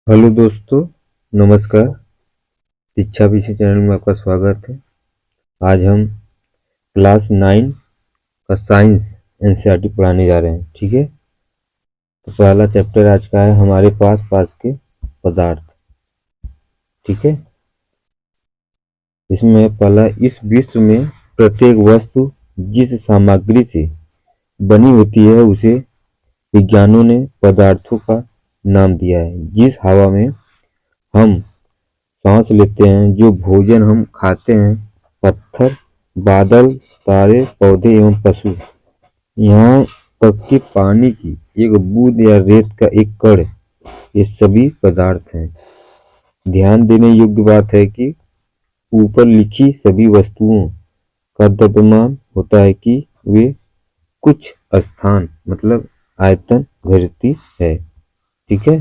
Hello दोस्तों, नमस्कार। शिक्षा विषय चैनल में आपका स्वागत है। आज हम क्लास 9 का साइंस एनसीईआरटी पढ़ाने जा रहे हैं। ठीक है, तो पहला चैप्टर आज का है हमारे पास के पदार्थ। ठीक है, इसमें पहला, इस विश्व में प्रत्येक वस्तु जिस सामग्री से बनी होती है उसे विज्ञानियों ने पदार्थों का नाम दिया है। जिस हवा में हम सांस लेते हैं, जो भोजन हम खाते हैं, पत्थर, बादल, तारे, पौधे एवं पशु, यहाँ तक कि पानी की एक बूंद या रेत का एक कण, ये सभी पदार्थ हैं। ध्यान देने योग्य बात है कि ऊपर लिखी सभी वस्तुओं का द्रव्यमान होता है कि वे कुछ स्थान मतलब आयतन घेरती है। ठीक है,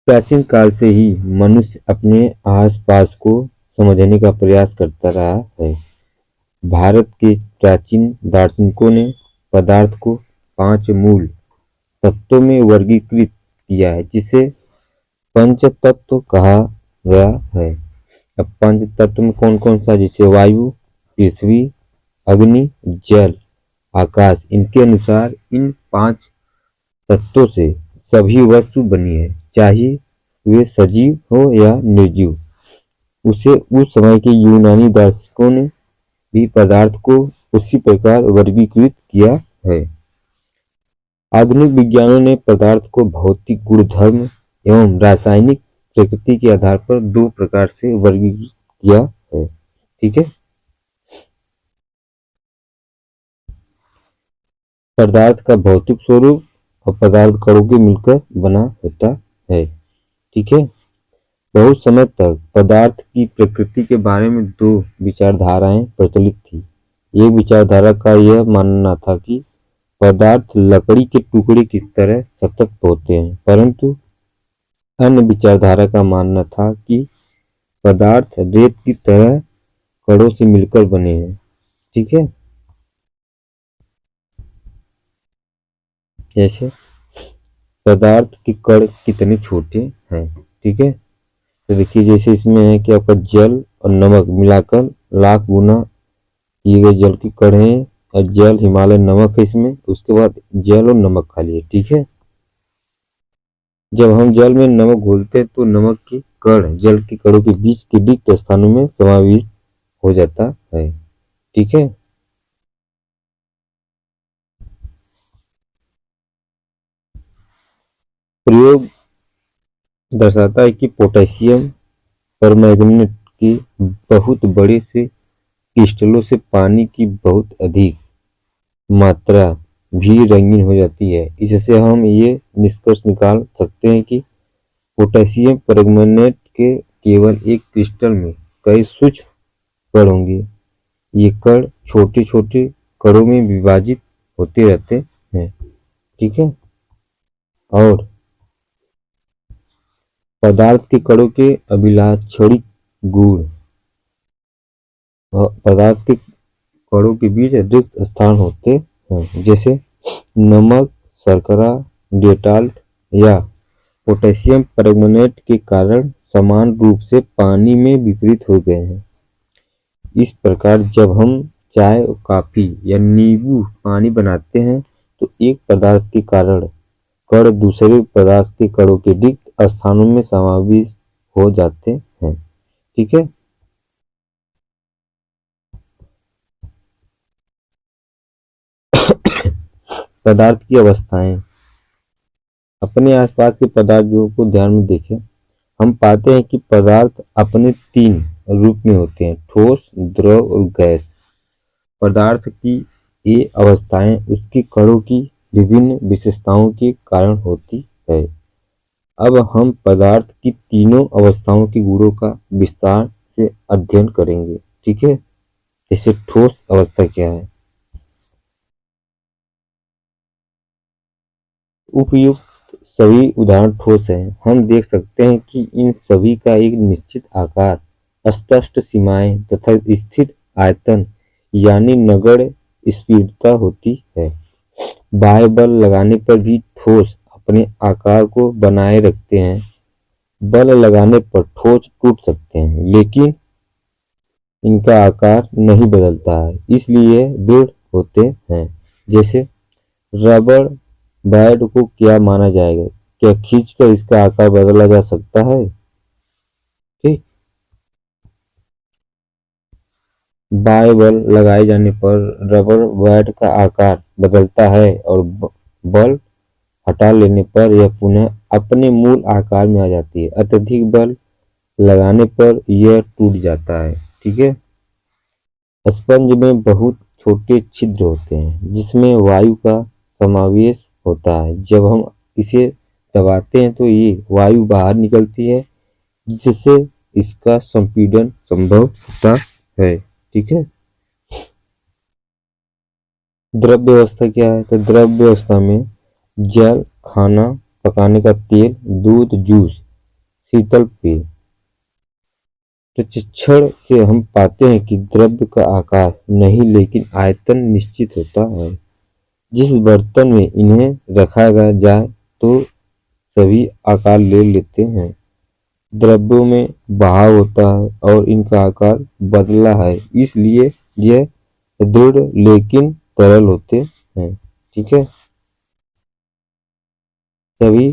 प्राचीन काल से ही मनुष्य अपने आसपास को समझने का प्रयास करता रहा है। भारत के प्राचीन दार्शनिकों ने पदार्थ को 5 मूल तत्वों में वर्गीकृत किया है, जिसे पंच तत्व कहा गया है। अब पंच तत्व में कौन कौन सा, जैसे वायु, पृथ्वी, अग्नि, जल, आकाश। इनके अनुसार इन 5 तत्वों से सभी वस्तु बनी है, चाहे वे सजीव हो या निर्जीव। उसे उस समय के यूनानी दार्शनिकों ने भी पदार्थ को उसी प्रकार वर्गीकृत किया है। आधुनिक विज्ञानों ने पदार्थ को भौतिक गुणधर्म एवं रासायनिक प्रकृति के आधार पर 2 प्रकार से वर्गीकृत किया है। ठीक है, पदार्थ का भौतिक स्वरूप और पदार्थ कणों के मिलकर बना होता है। ठीक है, बहुत समय तक पदार्थ की प्रकृति के बारे में 2 विचारधाराएं प्रचलित थी। एक विचारधारा का यह मानना था कि पदार्थ लकड़ी के टुकड़े की तरह सतत होते हैं, परंतु अन्य विचारधारा का मानना था कि पदार्थ रेत की तरह कणों से मिलकर बने हैं। ठीक है, जैसे पदार्थ के कण कितने छोटे हैं। ठीक है, तो देखिए जैसे इसमें है कि आपका जल और नमक मिलाकर लाख गुना किए गए जल के कण हैं, और जल हिमालय नमक है इसमें, उसके बाद जल और नमक खाली है। ठीक है, जब हम जल में नमक घोलते हैं तो नमक के कण जल के कणों के बीच के रिक्त स्थानों में समाविष्ट हो जाता है। ठीक है, प्रयोग दर्शाता है कि पोटेशियम परमैंगनेट के बहुत बड़े से क्रिस्टलों से पानी की बहुत अधिक मात्रा भी रंगीन हो जाती है। इससे हम ये निष्कर्ष निकाल सकते हैं कि पोटेशियम परमैंगनेट के केवल एक क्रिस्टल में कई सूक्ष्म कण होंगे। ये कण छोटे छोटे कणों में विभाजित होते रहते हैं। ठीक है, और पदार्थ के कणों के अभिलाक्षणिक गुण पदार्थ के कणों के बीच रिक्त स्थान होते हैं, जैसे नमक, शर्करा, डेटाल्ट या पोटेशियम परमैंगनेट के कारण समान रूप से पानी में विपरीत हो गए हैं। इस प्रकार जब हम चाय, कॉफी या नींबू पानी बनाते हैं तो एक पदार्थ के कारण कण दूसरे पदार्थ के कणों के रिक्त स्थानों में समाविष्ट हो जाते हैं। ठीक है, पदार्थ की अवस्थाएं। अपने आसपास के पदार्थों को ध्यान में देखें, हम पाते हैं कि पदार्थ अपने 3 रूप में होते हैं, ठोस, द्रव और गैस। पदार्थ की ये अवस्थाएं उसके कणों की विभिन्न विशेषताओं के कारण होती है। अब हम पदार्थ की तीनों अवस्थाओं के गुणों का विस्तार से अध्ययन करेंगे। ठीक है, जैसे ठोस अवस्था क्या है। उपयुक्त सभी उदाहरण ठोस हैं। हम देख सकते हैं कि इन सभी का एक निश्चित आकार, स्पष्ट सीमाएं तथा स्थिर आयतन यानी नगण्य स्थिरता होती है। बाह्य बल लगाने पर भी ठोस अपने आकार को बनाए रखते हैं। बल लगाने पर ठोस टूट सकते हैं, लेकिन इनका आकार नहीं बदलता है, इसलिए दृढ़ होते हैं। जैसे रबर बैंड को क्या माना जाएगा? क्या खींचकर इसका आकार बदला जा सकता है? ठीक। बाएं बल लगाए जाने पर रबर बैंड का आकार बदलता है और बल हटा लेने पर यह पुनः अपने मूल आकार में आ जाती है। अत्यधिक बल लगाने पर यह टूट जाता है। ठीक है। स्पंज में बहुत छोटे छिद्र होते हैं जिसमें वायु का समावेश होता है। जब हम इसे दबाते हैं तो ये वायु बाहर निकलती है, जिससे इसका संपीड़न संभव होता है। ठीक है। द्रव्य अवस्था क्या है? तो द्रव्य अवस्था में जल, खाना पकाने का तेल, दूध, जूस, शीतल पेय। प्रशिक्षण से हम पाते हैं कि द्रव्य का आकार नहीं लेकिन आयतन निश्चित होता है। जिस बर्तन में इन्हें रखा जाए तो सभी आकार ले लेते हैं। द्रव्यों में बहाव होता है और इनका आकार बदला है, इसलिए यह दृढ़ लेकिन तरल होते हैं। ठीक है। सभी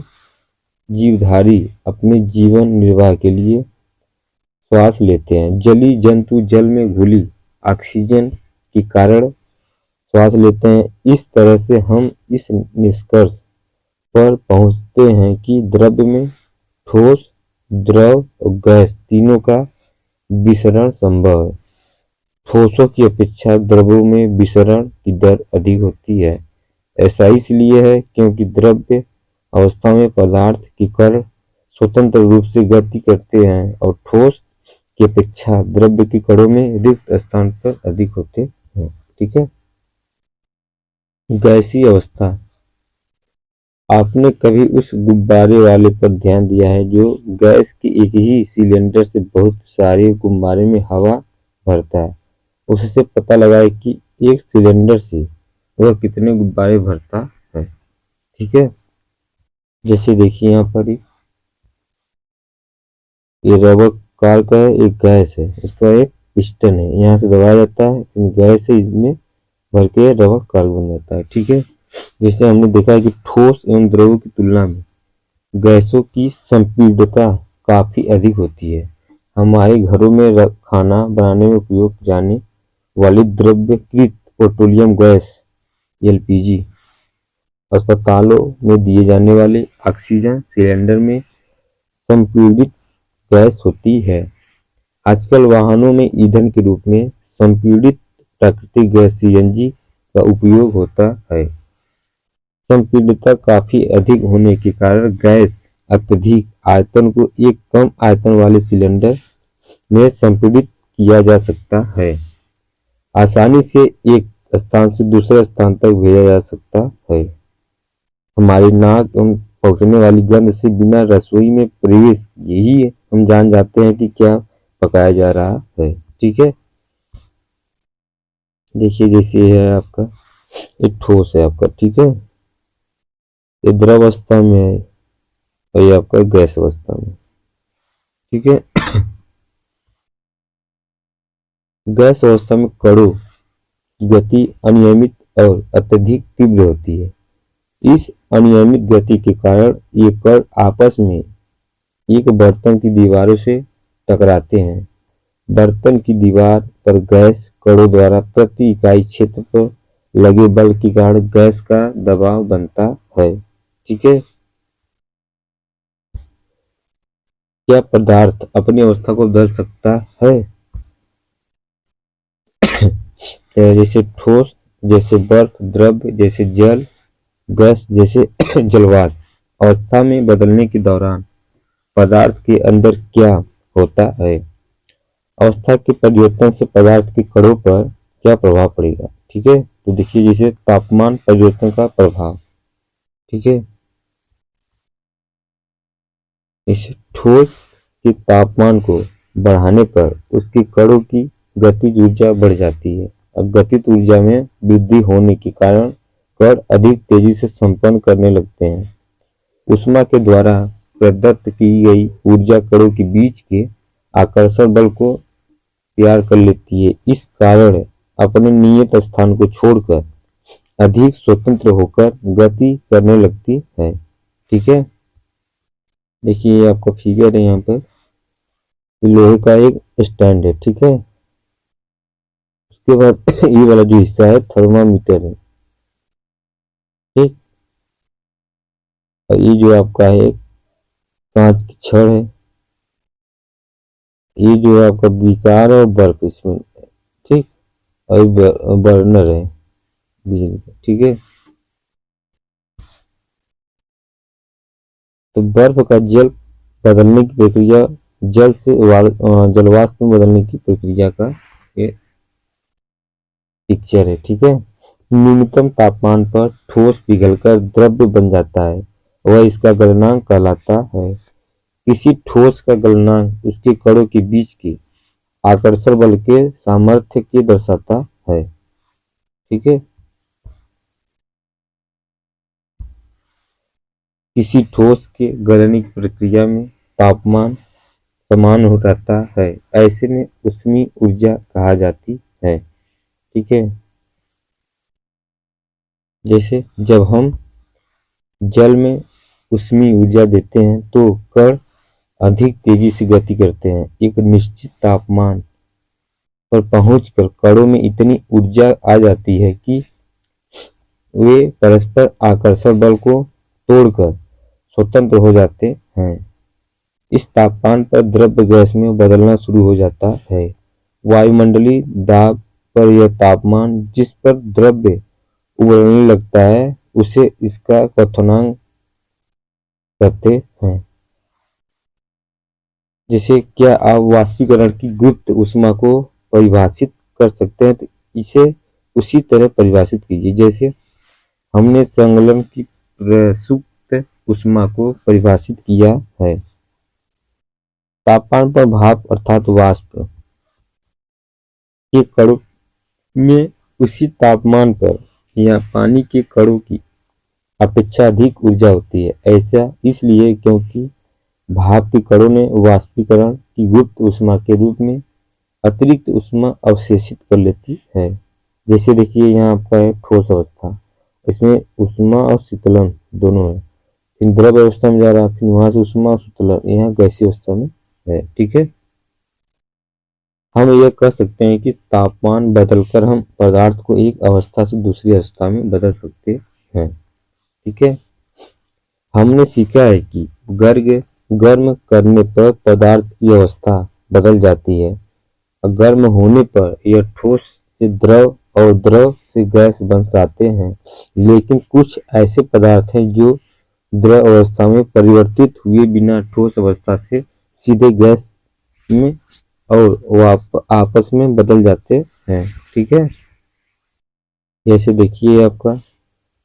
जीवधारी अपने जीवन निर्वाह के लिए श्वास लेते हैं। जलीय जंतु जल में घुली ऑक्सीजन के कारण श्वास लेते हैं। इस तरह से हम इस निष्कर्ष पर पहुंचते हैं कि द्रव्य में ठोस, द्रव और गैस तीनों का विसरण संभव है। ठोसों की अपेक्षा द्रव्यों में विसरण की दर अधिक होती है। ऐसा इसलिए है क्योंकि द्रव्य अवस्था में पदार्थ के कण स्वतंत्र रूप से गति करते हैं और ठोस की अपेक्षा द्रव्य के कणों में रिक्त स्थान पर अधिक होते हैं। ठीक है। गैसीय अवस्था। आपने कभी उस गुब्बारे वाले पर ध्यान दिया है जो गैस के एक ही सिलेंडर से बहुत सारे गुब्बारे में हवा भरता है? उससे पता लगाए कि एक सिलेंडर से वह कितने गुब्बारे भरता है। ठीक है। जैसे देखिए यहाँ पर ये रबर कार का है, एक गैस है, इसका एक पिस्टन है, यहाँ से दबाया जाता है, गैस से इसमें भर के रबर कार बन जाता है। ठीक है। जैसे हमने देखा है कि ठोस एवं द्रव की तुलना में गैसों की संपीड़ितता काफी अधिक होती है। हमारे घरों में खाना बनाने में उपयोग जाने वाली द्रवीकृत पेट्रोलियम गैस एलपीजी, अस्पतालों में दिए जाने वाले ऑक्सीजन सिलेंडर में संपीड़ित गैस होती है। आजकल वाहनों में ईंधन के रूप में संपीड़ित प्राकृतिक गैस सीएनजी का उपयोग होता है। संपीड़ितता काफी अधिक होने के कारण गैस अत्यधिक आयतन को एक कम आयतन वाले सिलेंडर में संपीड़ित किया जा सकता है। आसानी से एक स्थान से दूसरे स्थान तक भेजा जा सकता है। हमारी नाक एवं पहुंचने वाली गंध से बिना रसोई में प्रवेश किए ही हम जान जाते हैं कि क्या पकाया जा रहा है। ठीक है। देखिए जैसे है आपका एक ठोस है आपका। ठीक है। ये द्रव अवस्था में है और ये आपका गैस अवस्था में। ठीक है। गैस अवस्था में कणों की गति अनियमित और अत्यधिक तीव्र होती है। इस अनियमित गति के कारण ये कण आपस में एक बर्तन की दीवारों से टकराते हैं। बर्तन की दीवार पर गैस कणों द्वारा प्रति इकाई क्षेत्र पर लगे बल के कारण गैस का दबाव बनता है। ठीक है। क्या पदार्थ अपनी अवस्था को बदल सकता है? जैसे ठोस, जैसे बर्फ, द्रव जैसे जल, गैस जैसे जलवाष्प। अवस्था में बदलने के दौरान पदार्थ के अंदर क्या होता है? अवस्था के परिवर्तन से पदार्थ के कणों पर क्या प्रभाव पड़ेगा? ठीक है। तो देखिए जैसे तापमान परिवर्तन का प्रभाव। ठीक है। इस ठोस के तापमान को बढ़ाने पर उसके कणों की गतिज ऊर्जा बढ़ जाती है और गतिज ऊर्जा में वृद्धि होने के कारण कण अधिक तेजी से संपन्न करने लगते हैं। ऊष्मा के द्वारा प्रदत्त की गई ऊर्जा कणों के बीच के आकर्षण बल को तैयार कर लेती है। इस कारण अपने नियत स्थान को छोड़कर अधिक स्वतंत्र होकर गति करने लगती है। ठीक है, देखिए ये आपका फिगर है, यहाँ पर लोहे का एक स्टैंड है। ठीक है, उसके बाद ये वाला जो हिस्सा है थर्मामीटर है। ठीक, और ये जो आपका है कांच की छड़ है। ये जो है आपका विकार और बर्फ इसमें। ठीक, और बर्नर है बिजली का। ठीक है, तो बर्फ का जल बदलने की प्रक्रिया, जल से जलवाष्प में बदलने की प्रक्रिया का ये पिक्चर है। ठीक है, न्यूनतम तापमान पर ठोस पिघलकर द्रव्य बन जाता है, वह इसका गलनांक कहलाता है। किसी ठोस का गलनांक उसके कणों के बीच के आकर्षण बल के सामर्थ्य के दर्शाता है। ठीक है, किसी ठोस के गलने की प्रक्रिया में तापमान समान हो रहता है, ऐसे में ऊष्मीय ऊर्जा कहा जाती है। ठीक है, जैसे जब हम जल में ऊष्मीय ऊर्जा देते हैं तो कण अधिक तेजी से गति करते हैं। एक निश्चित तापमान पर पहुंचकर कणों में इतनी ऊर्जा आ जाती है कि वे परस्पर आकर्षण बल को तोड़कर स्वतंत्र हो जाते हैं। इस तापमान पर द्रव्य गैस में बदलना शुरू हो जाता है। वायुमंडलीय दाब पर यह तापमान जिस पर द्रव्य उबलने लगता है उसे इसका क्वथनांक कहते हैं। जैसे क्या आप वाष्पीकरण की गुप्त ऊष्मा को परिभाषित कर सकते हैं, तो इसे उसी तरह परिभाषित कीजिए जैसे हमने संगलन की प्रसुप्त ऊष्मा को परिभाषित किया है। तापमान पर भाप अर्थात वाष्प के कणों में उसी तापमान पर या पानी के कणों की अपेक्षा अधिक ऊर्जा होती है। ऐसा इसलिए क्योंकि भाप के कणों ने वाष्पीकरण की गुप्त ऊष्मा के रूप में अतिरिक्त ऊष्मा अवशोषित कर लेती है। जैसे देखिए यहाँ आपका है ठोस अवस्था, इसमें ऊष्मा और शीतलन दोनों है, फिर द्रव अवस्था में जा रहा है, फिर वहां से ऊष्मा और शीतलन यहाँ गैसीय अवस्था में है। ठीक है, हम यह कह सकते हैं कि तापमान बदलकर हम पदार्थ को एक अवस्था से दूसरी अवस्था में बदल सकते हैं। ठीक है, हमने सीखा है कि गर्म करने पर पदार्थ की अवस्था बदल जाती है और गर्म होने पर यह ठोस से द्रव और द्रव से गैस बन जाते हैं। लेकिन कुछ ऐसे पदार्थ हैं जो द्रव अवस्था में परिवर्तित हुए बिना ठोस अवस्था से सीधे गैस में और आपस में बदल जाते हैं। ठीक है, जैसे देखिए आपका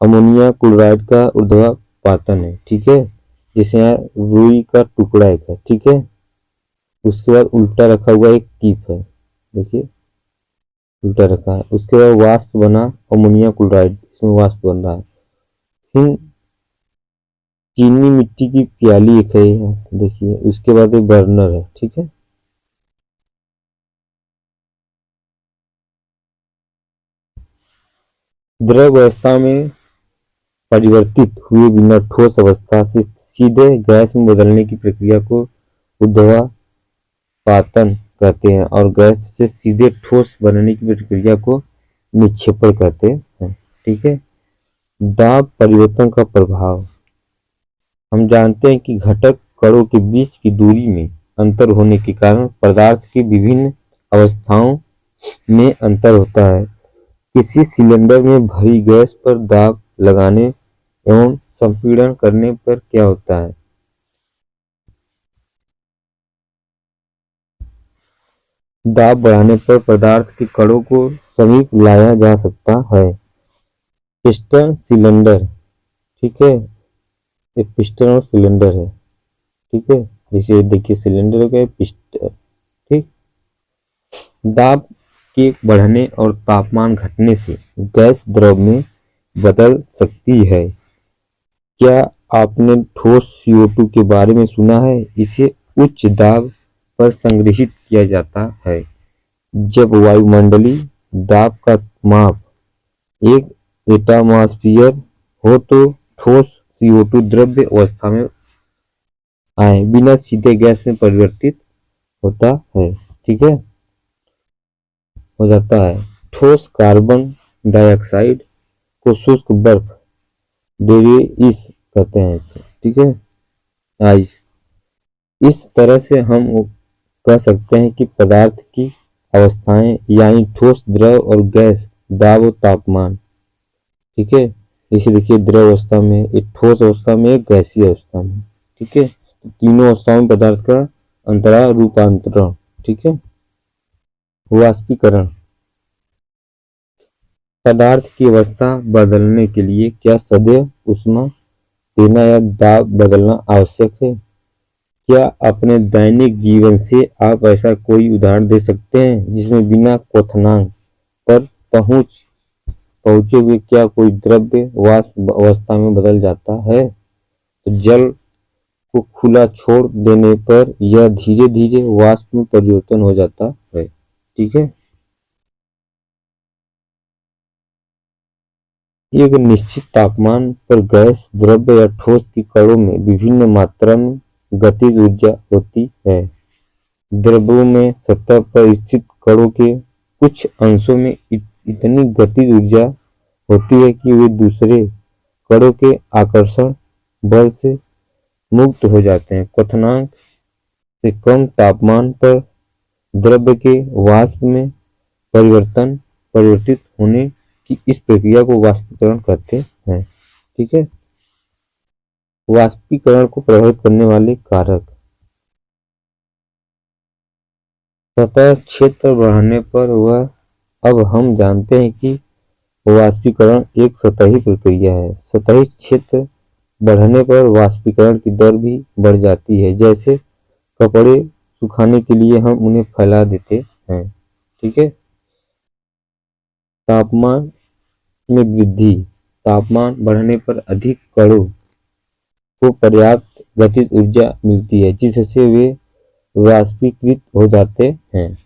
अमोनिया क्लोराइड का ऊर्ध्वपातन है। ठीक है, जैसे यहाँ रुई का टुकड़ा एक है। ठीक है, उसके बाद उल्टा रखा हुआ एक टीप है, देखिए उल्टा रखा है। उसके बाद वाष्प बना अमोनिया क्लोराइड, इसमें वाष्प बन रहा है। फिर चीनी मिट्टी की प्याली एक है, देखिए उसके बाद एक बर्नर है। ठीक है, द्रव अवस्था में परिवर्तित हुए बिना ठोस अवस्था से सीधे गैस में बदलने की प्रक्रिया को ऊर्ध्वपातन कहते हैं और गैस से सीधे ठोस बनने की प्रक्रिया को निक्षेपण कहते हैं। ठीक है, दाब परिवर्तन का प्रभाव, हम जानते हैं कि घटक कणों के बीच की दूरी में अंतर होने के कारण पदार्थ की विभिन्न अवस्थाओं में अंतर होता है। किसी सिलेंडर में भरी गैस पर दाब लगाने एवं संपीड़न करने पर क्या होता है? दाब बढ़ाने पर पदार्थ के कणों को समीप लाया जा सकता है। पिस्टन सिलेंडर, ठीक है, एक पिस्टन और सिलेंडर है। ठीक है, जैसे देखिए सिलेंडर का पिस्टन। ठीक, दाब के बढ़ने और तापमान घटने से गैस द्रव में बदल सकती है। क्या आपने ठोस CO2 के बारे में सुना है। इसे उच्च दाब पर संग्रहित किया जाता है। जब वायुमंडलीय दाब का माप 1 एटमॉस्फेयर हो तो ठोस CO2 द्रव्य अवस्था में आए बिना सीधे गैस में परिवर्तित होता है। ठीक है, हो जाता है। ठोस कार्बन डाइऑक्साइड को शुष्क बर्फ डेरिस कहते हैं। ठीक है, आइस। इस तरह से हम कह सकते हैं कि पदार्थ की अवस्थाएं यानी ठोस, द्रव और गैस, दाब और तापमान। ठीक है, इसे देखिए, द्रव अवस्था में, एक ठोस अवस्था में, एक गैसीय अवस्था में। ठीक है, तो तीनों अवस्थाओं में पदार्थ का अंतराल रूपांतरण। ठीक है, वाष्पीकरण। पदार्थ की अवस्था बदलने के लिए क्या सदैव ऊष्मा देना या दाब बदलना आवश्यक है? क्या अपने दैनिक जीवन से आप ऐसा कोई उदाहरण दे सकते हैं जिसमें बिना क्वथनांक पर पहुंचे हुए क्या कोई द्रव्य वाष्प अवस्था में बदल जाता है? तो जल को खुला छोड़ देने पर यह धीरे धीरे वाष्प में परिवर्तन हो जाता है। ठीक है, एक निश्चित तापमान पर गैस, द्रव्य या ठोस की कणों में विभिन्न मात्रा में गतिज ऊर्जा होती है। द्रव्यों में सतह पर स्थित कणों के कुछ अंशों में इतनी गतिज ऊर्जा होती है कि वे दूसरे कणों के आकर्षण बल से मुक्त हो जाते हैं। क्वथनांक से कम तापमान पर द्रव्य के वाष्प में परिवर्तित होने की इस प्रक्रिया को वाष्पीकरण कहते हैं। ठीक है, वाष्पीकरण को प्रभावित करने वाले कारक। सतह क्षेत्र बढ़ाने पर वह अब हम जानते हैं कि वाष्पीकरण एक सतही प्रक्रिया है। सतही क्षेत्र बढ़ने पर वाष्पीकरण की दर भी बढ़ जाती है। जैसे कपड़े सुखाने के लिए हम उन्हें फैला देते हैं। ठीक है, तापमान में वृद्धि। तापमान बढ़ने पर अधिक कणों को पर्याप्त गतिज ऊर्जा मिलती है जिससे वे वाष्पीकृत हो जाते हैं।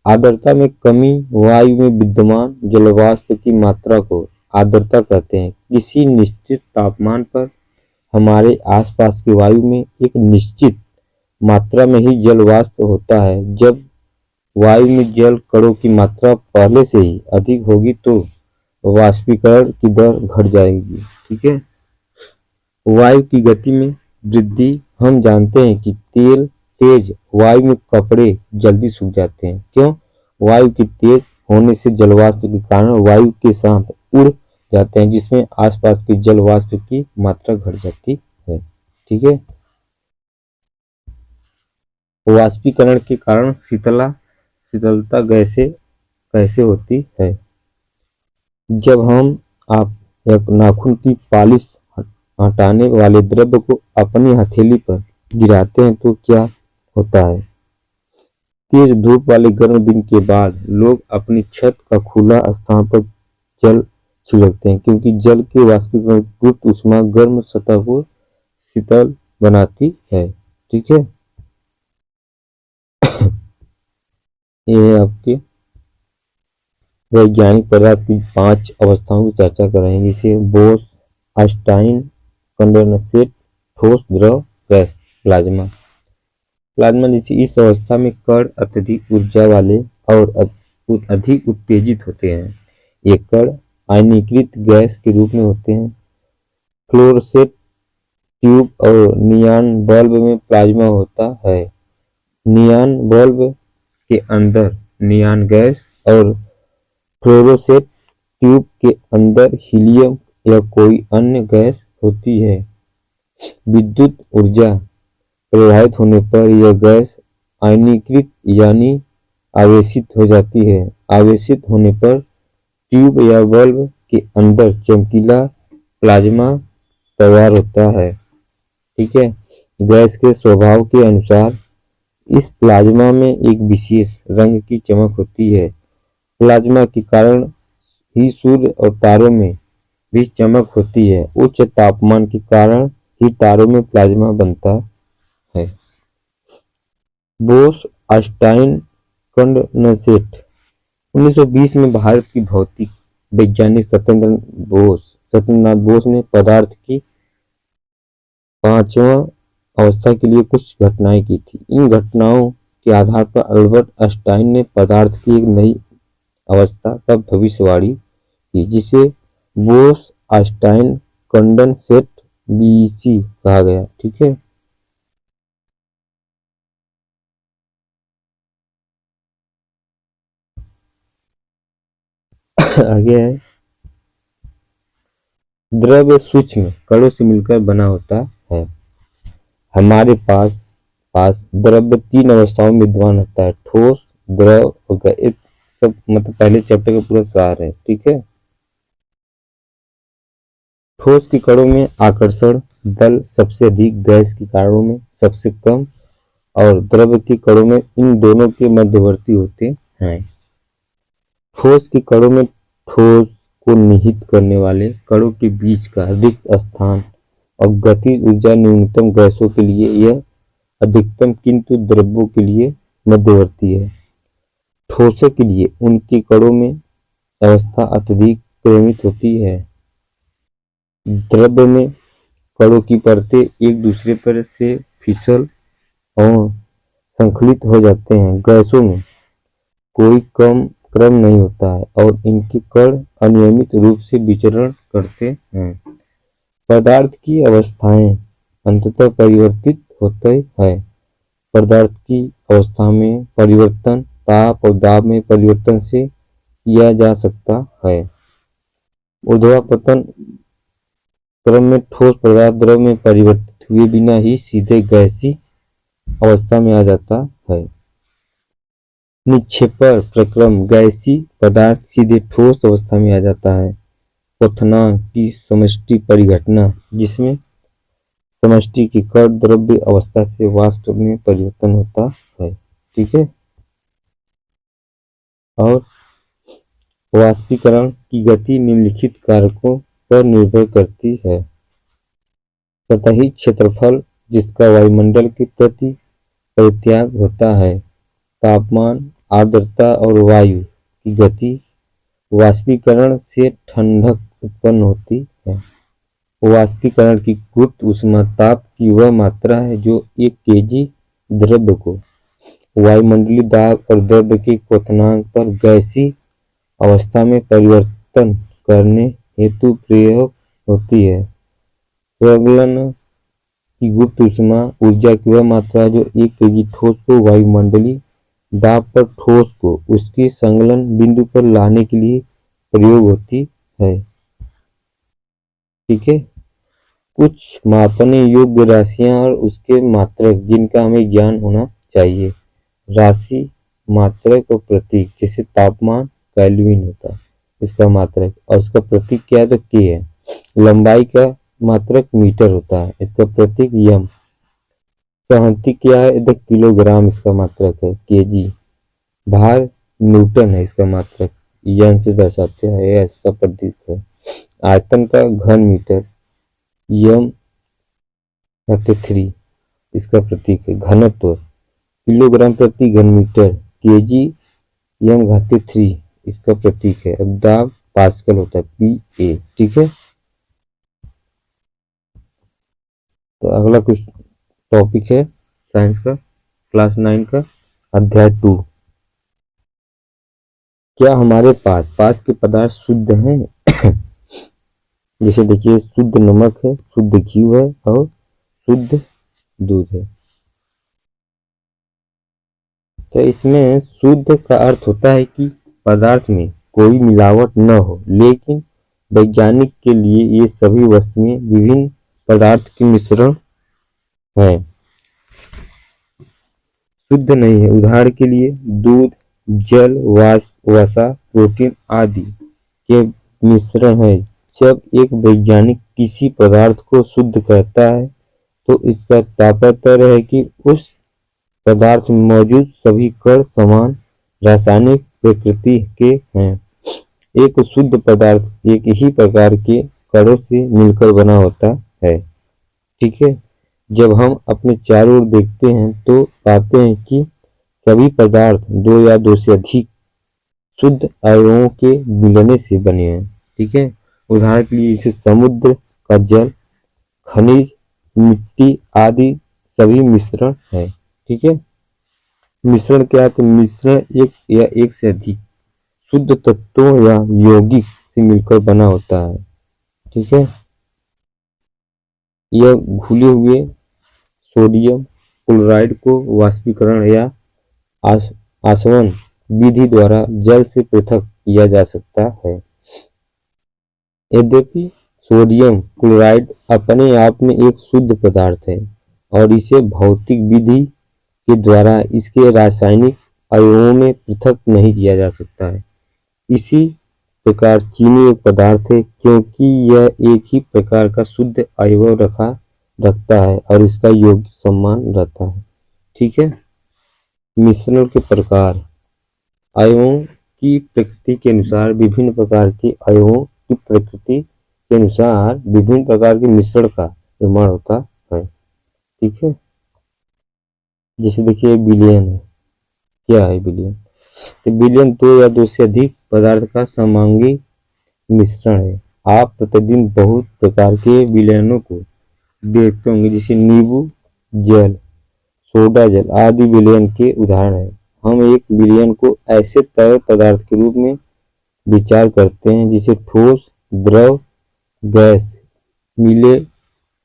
आर्द्रता में कमी। वायु में विद्यमान जलवाष्प की मात्रा को आर्द्रता कहते हैं। किसी निश्चित तापमान पर हमारे आसपास की वायु में एक निश्चित मात्रा में ही जलवाष्प होता है। जब वायु में जल कणों की मात्रा पहले से ही अधिक होगी तो वाष्पीकरण की दर घट जाएगी। ठीक है, वायु की गति में वृद्धि। हम जानते हैं कि तेज वायु में कपड़े जल्दी सूख जाते हैं। क्यों? वायु की तेज होने से जलवाष्प के कारण वायु के साथ उड़ जाते हैं जिसमें आसपास के जलवाष्प की मात्रा घट जाती है। ठीक है, वाष्पीकरण के कारण शीतलता कैसे होती है? जब हम आप एक नाखून की पॉलिश हटाने वाले द्रव्य को अपनी हथेली पर गिराते हैं तो क्या होता है? तेज धूप वाले गर्म दिन के बाद लोग अपनी छत का खुला स्थान पर जल छिड़कते हैं क्योंकि जल के वाष्पीकरण गुप्त ऊष्मा गर्म सतह को शीतल बनाती है। ठीक है, ये है आपके वैज्ञानिक पदार्थ की 5 अवस्थाओं की चर्चा कर रहे हैं, जिसे बोस, आइंस्टाइन, कंडेंसेट, ठोस, द्रव, गैस, प्लाज्मा। प्लाज्मा जैसी इस अवस्था में कण अत्यधिक ऊर्जा वाले और अधिक उत्तेजित होते हैं। ये कण आयनीकृत गैस के रूप में होते हैं। फ्लोरोसेंट ट्यूब और नियॉन बल्ब में प्लाज्मा होता है। नियॉन बल्ब के अंदर नियॉन गैस और फ्लोरोसेंट ट्यूब के अंदर हीलियम या कोई अन्य गैस होती है। विद्युत ऊर्जा प्रवाहित होने पर यह गैस आयनीकृत यानी आवेशित हो जाती है। आवेशित होने पर ट्यूब या बल्ब के अंदर चमकीला प्लाज्मा तैयार होता है। ठीक है, गैस के स्वभाव के अनुसार इस प्लाज्मा में एक विशेष रंग की चमक होती है। प्लाज्मा के कारण ही सूर्य और तारों में भी चमक होती है। उच्च तापमान के कारण ही तारों में प्लाज्मा बनता है। बोस-आइंस्टाइन कंडेंसेट। 1920 में भारत की भौतिक वैज्ञानिक सत्येंद्रनाथ बोस ने पदार्थ की पांचवां अवस्था के लिए कुछ घटनाएं की थी। इन घटनाओं के आधार पर अल्बर्ट आइंस्टाइन ने पदार्थ की एक नई अवस्था का भविष्यवाणी की, जिसे बोस-आइंस्टाइन कंडेंसेट (बीईसी) कहा गया। ठीक है। आगे है, द्रव्य सूक्ष्म कणों से मिलकर बना होता है। हमारे पास द्रव्य तीन अवस्थाओं में विद्यमान होता है: ठोस, द्रव और गैस। सब मतलब पहले चैप्टर का पूरा सार है। ठीक है। ठोस के कणों में आकर्षण बल सबसे अधिक, गैस के कणों में सबसे कम और द्रव के कणों में इन दोनों के मध्यवर्ती होते हैं। ठोस के कणों में ठोस को निहित करने वाले कणों के बीच का रिक्त स्थान और गतिज ऊर्जा न्यूनतम, गैसों के लिए यह अधिकतम, किंतु द्रव्यों के लिए मध्यवर्ती है। ठोसों के लिए उनके कणों में अवस्था अत्यधिक परिमित होती है। द्रव्य में कणों की परतें एक दूसरे पर से फिसल और संकलित हो जाते हैं। गैसों में कोई क्रम नहीं होता है और इनके कण अनियमित रूप से विचरण करते हैं। पदार्थ की अवस्थाएं अंततः परिवर्तित होते हैं। पदार्थ की अवस्था में परिवर्तन ताप और दाब में परिवर्तन से किया जा सकता है। ऊर्ध्वाधपतन क्रम में ठोस पदार्थ द्रव में परिवर्तित हुए बिना ही सीधे गैसीय अवस्था में आ जाता है। निक्षेपण प्रक्रम गैसीय पदार्थ सीधे ठोस अवस्था में आ जाता है। क्वथनांक की समष्टि परिघटना, जिसमें समष्टि की कण द्रव्य अवस्था से वाष्प में परिवर्तन होता है। ठीक है। और वाष्पीकरण की गति निम्नलिखित कारकों पर निर्भर करती है: सतही क्षेत्रफल, जिसका वायुमंडल के प्रति परित्याग होता है, तापमान, आर्द्रता और वायु की गति। वाष्पीकरण से ठंडक उत्पन्न होती है। वाष्पीकरण की गुप्त ऊष्मा ताप की वह मात्रा है जो एक kg द्रव्य को वायुमंडलीय दाब और द्रव्य के क्वथनांक पर गैसीय अवस्था में परिवर्तन करने हेतु प्रयोग होती है। संलग्न की गुप्त ऊष्मा ऊर्जा की वह मात्रा है जो एक kg ठोस को वायुमंडलीय दाब पर ठोस को उसके संलग्न बिंदु पर लाने के लिए प्रयोग होती है। ठीक है। कुछ मापने योग्य राशियां और उसके मात्रक जिनका हमें ज्ञान होना चाहिए। राशि, मात्रक और प्रतीक। जैसे तापमान केल्विन होता है, इसका मात्रक, और उसका प्रतीक क्या है तो के है। लंबाई का मात्रक मीटर होता है, इसका प्रतीक यम। सहनति क्या है तो किलोग्राम, इसका मात्रक है केजी। भार न्यूटन है, इसका मात्रक यन से दर्शाते हैं, यह इसका प्रतीक है। आयतन का घन मीटर यम 3, इसका प्रतीक है। घनत्व किलोग्राम प्रति घन मीटर केजी यम 3, इसका प्रतीक है। अब दाब पास्कल होता है PA। ठीक है। तो अगला कुछ टॉपिक है साइंस का, क्लास 9 का, अध्याय 2। क्या हमारे पास के पदार्थ शुद्ध हैं? जैसे देखिए, शुद्ध नमक है, शुद्ध घी है और शुद्ध दूध है। तो इसमें शुद्ध का अर्थ होता है कि पदार्थ में कोई मिलावट न हो, लेकिन वैज्ञानिक के लिए ये सभी वस्तुएं विभिन्न पदार्थ के मिश्रण है, शुद्ध नहीं है। उदाहरण के लिए दूध, जल, वसा, प्रोटीन आदि के मिश्रण है। जब एक वैज्ञानिक किसी पदार्थ को शुद्ध कहता है तो इसका तात्पर्य है कि उस पदार्थ में मौजूद सभी कण समान रासायनिक प्रकृति के हैं। एक शुद्ध पदार्थ एक ही प्रकार के कणों से मिलकर बना होता है। ठीक है। जब हम अपने चारों ओर देखते हैं तो पाते हैं कि सभी पदार्थ दो या दो से अधिक शुद्ध अवयवों के मिलने से बने हैं। ठीक है। उदाहरण के लिए जैसे समुद्र का जल, खनिज, मिट्टी आदि सभी मिश्रण है। ठीक है। मिश्रण क्या है? तो मिश्रण एक या एक से अधिक शुद्ध तत्वों या यौगिक से मिलकर बना होता है। ठीक है। यह घुले हुए सोडियम क्लोराइड को वाष्पीकरण या आसवन विधि द्वारा जल से पृथक किया जा सकता है। यद्यपि सोडियम क्लोराइड अपने आप में एक शुद्ध पदार्थ है और इसे भौतिक विधि के द्वारा इसके रासायनिक अवयवों में पृथक नहीं किया जा सकता है। इसी प्रकार चीनी एक पदार्थ है क्योंकि यह एक ही प्रकार का शुद्ध अवयव रखता है और इसका योग्य समान रहता है। ठीक है। मिश्रण के प्रकार। अयवों की प्रकृति के अनुसार विभिन्न प्रकार के अयवों की प्रकृति के अनुसार विभिन्न प्रकार के मिश्रण का निर्माण होता है। ठीक है। जैसे देखिए विलयन है। क्या है विलयन? तो विलयन दो या दो से अधिक पदार्थ का समांगी मिश्रण है। आप प्रतिदिन बहुत प्रकार के विलयनों को देखते होंगे, जैसे नींबू जल, सोडा जल आदि विलयन के उदाहरण है। हम एक विलयन को ऐसे तरल पदार्थ के रूप में विचार करते हैं जिसे ठोस, द्रव, गैस मिले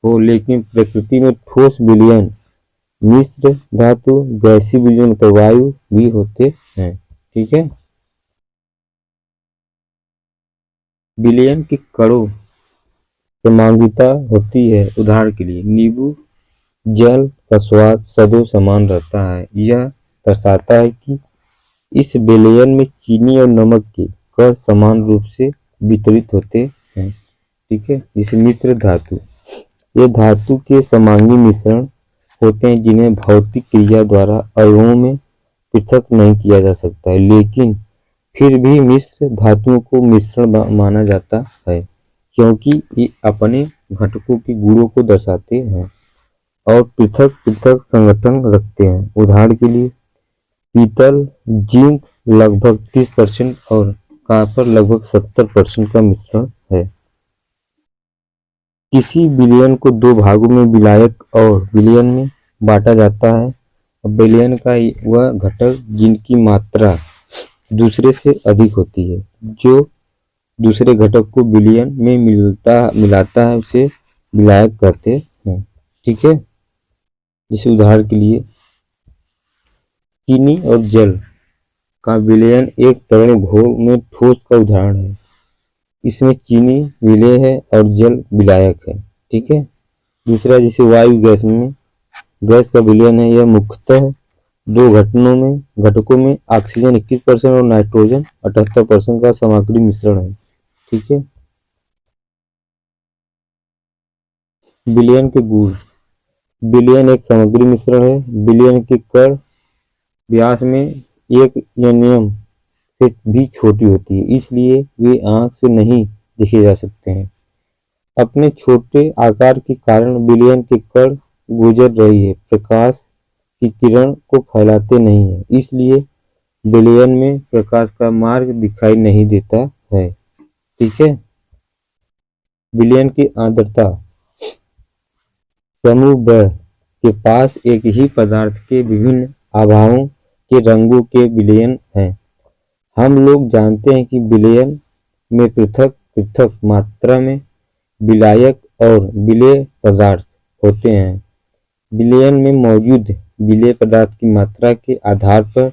हो, लेकिन प्रकृति में ठोस विलयन, मिश्र धातु, गैसीय विलयन तो वायु भी होते हैं। ठीक है। विलयन के कणों समांगिता होती है। उदाहरण के लिए नींबू जल का स्वाद सदैव समान रहता है। यह दर्शाता है कि इस विलयन में चीनी और नमक के कण समान रूप से वितरित होते हैं। ठीक है। जैसे मिश्र धातु, ये धातु के समांगी मिश्रण होते हैं जिन्हें भौतिक क्रिया द्वारा अणुओं में पृथक नहीं किया जा सकता है, लेकिन फिर भी मिश्र धातुओं को मिश्रण माना जाता है क्योंकि ये अपने घटकों के गुणों को दर्शाते हैं और पृथक पृथक संगठन रखते हैं। उदाहरण के लिए पीतल जिंक लगभग 30% और कॉपर लगभग 70% का मिश्रण है। किसी विलयन को दो भागों में विलायक और विलयन में बांटा जाता है। विलयन का वह घटक जिनकी मात्रा दूसरे से अधिक होती है, जो दूसरे घटक को विलयन में मिलाता है, उसे विलायक कहते हैं। ठीक है। जैसे उदाहरण के लिए चीनी और जल का विलयन एक तरल घोल में ठोस का उदाहरण है। इसमें चीनी विलेय है और जल विलायक है। ठीक है। दूसरा जैसे वायु गैस में गैस का विलयन है। यह मुख्यतः दो घटकों में ऑक्सीजन 21% और नाइट्रोजन 78% का सामग्री मिश्रण है। ठीक है। विलयन के गुण। विलयन एक सामग्री मिश्रण है। विलयन के कण व्यास में 1 nm से भी छोटी होती है, इसलिए वे आंख से नहीं देखे जा सकते हैं। अपने छोटे आकार के कारण विलयन के कण गुजर रही है प्रकाश की किरण को फैलाते नहीं है, इसलिए विलयन में प्रकाश का मार्ग दिखाई नहीं देता है। ठीक है। विलयन की आर्द्रता। समूह ब के पास एक ही पदार्थ के विभिन्न आभाओं के रंगों के विलयन हैं। हम लोग जानते हैं कि विलयन में पृथक पृथक मात्रा में विलायक और विलेय पदार्थ होते हैं। विलयन में मौजूद विलेय पदार्थ की मात्रा के आधार पर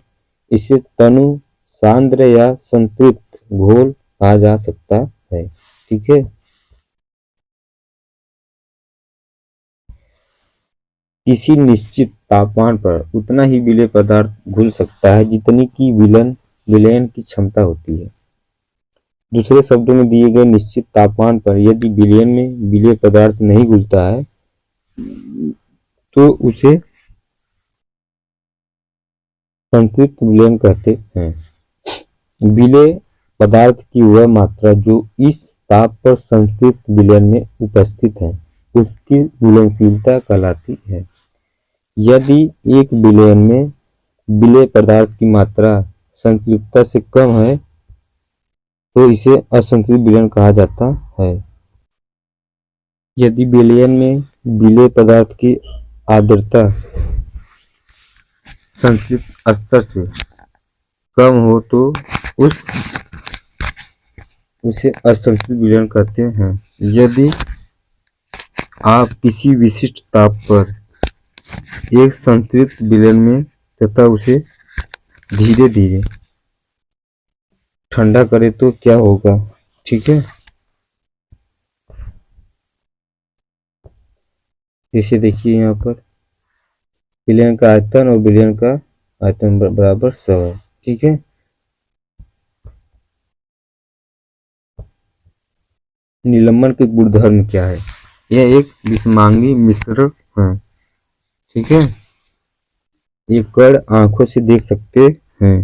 इसे तनु, सांद्र या संतृप्त घोल कहा जा सकता है। ठीक है। किसी निश्चित तापमान पर उतना ही विलेय पदार्थ घुल सकता है जितनी की विलयन की क्षमता होती है। दूसरे शब्दों में दिए गए निश्चित तापमान पर यदि विलयन में विलेय पदार्थ नहीं घुलता है तो उसे संतृप्त विलयन कहते हैं। विलेय पदार्थ की वह मात्रा जो इस ताप पर संतृप्त विलयन में उपस्थित है उसकी घुलनशीलता कहलाती है। यदि 1 विलयन में विलेय पदार्थ की मात्रा संतृप्तता से कम है तो इसे असंतुलित विलयन कहा जाता है। यदि विलयन में विलेय पदार्थ की आर्द्रता संतृप्त स्तर से कम हो तो उसे असंतुलित विलयन कहते हैं। यदि आप किसी विशिष्ट ताप पर एक संतृप्त विलयन में तथा उसे धीरे धीरे ठंडा करें तो क्या होगा, ठीक है। जैसे देखिए यहाँ पर विलयन का आयतन और विलयन का आयतन बराबर 100 है, ठीक है। निलंबन के गुणधर्म क्या है? यह एक विषमांगी मिश्रण है, ठीक है। ये कण आंखों से देख सकते हैं।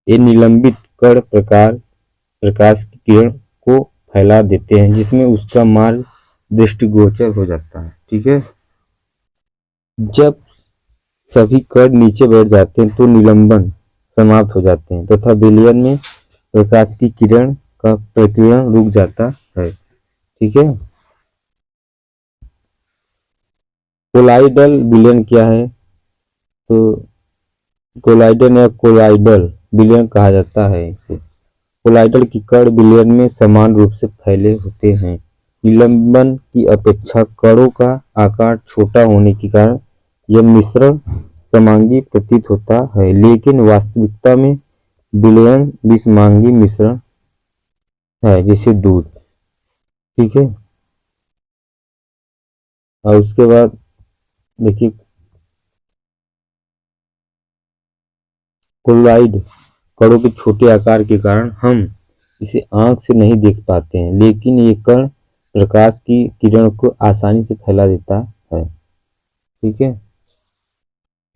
ये निलंबित कण प्रकाश की किरण को फैला देते हैं जिसमें उसका मार्ग दृष्टिगोचर हो जाता है, ठीक है। जब सभी कण नीचे बैठ जाते हैं तो निलंबन समाप्त हो जाते हैं तथा विलयन में प्रकाश की किरण का प्रकीर्णन रुक जाता है, ठीक है। कोलाइडल विलयन क्या है? तो कोलाइडल या कोलाइडल विलयन कहा जाता है इसे। कोलाइडल की कण विलयन में समान रूप से फैले होते हैं। निलंबन की अपेक्षा कणों का आकार छोटा होने के कारण यह मिश्रण समांगी प्रतीत होता है, लेकिन वास्तविकता में विलयन विषमांगी मिश्रण है, जैसे दूध, ठीक है। और उसके बाद देखिए कोलाइड कणों के छोटे आकार के कारण हम इसे आंख से नहीं देख पाते हैं, लेकिन ये कण प्रकाश की किरण को आसानी से फैला देता है, ठीक है।